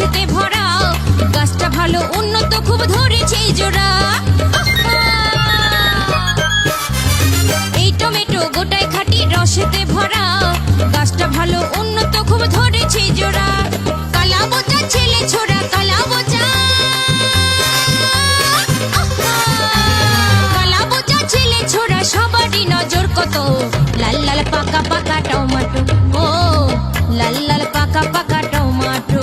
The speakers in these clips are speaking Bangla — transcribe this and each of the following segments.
রসেতে ভরা, গাছটা ভালো উন্নত খুব ধরেছে জোড়া। এই টমেটো গোটায় খাঁটি রসেতে ভরা, গাছটা ভালো উন্নত খুব ধরেছে জোড়া। কালা বোচা ছেলে ছোড়া কালা বোচা, কালা বোচা ছেলে ছোড়া সবারই নজর কত, লাল লাল পাকা পাকা টমেটো, ও লাল লাল পাকা পাকা টমেটো।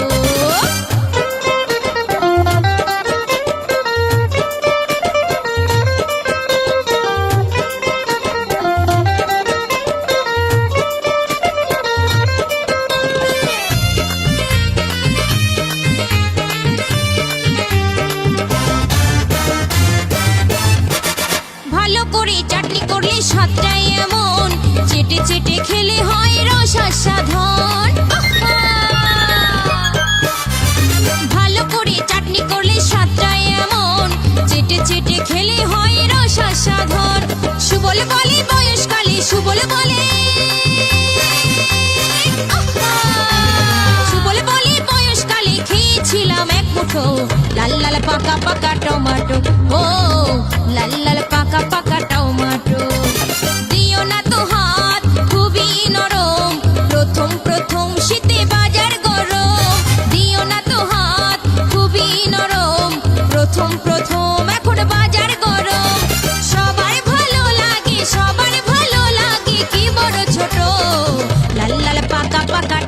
ভালো করে চাটনি করলে স্বাদটা এমন, চেটে চেটে খেলে হয় রস আস্বাদন। ভালো করে চাটনি করলে স্বাদটা এমন, চেটে চেটে খেলে হয় রস আস্বাদন। সুবল বলে বয়সকালে, সুবল বলে, সুবল বলে বয়সকালে খেয়েছিলাম এক মুঠো লাল লাল পাকা পাকা টমেটো, ও লাল লাল পাকা পাকা টমেটো। দিও না তো হাত খুবই নরম, প্রথম প্রথম শীতে বাজার গরম। দিও না তো হাত খুবই নরম, প্রথম প্রথম এখন বাজার গরম। সবার ভালো লাগে, সবার ভালো লাগে, কি বড় ছোট লাল লাল পাকা পাকা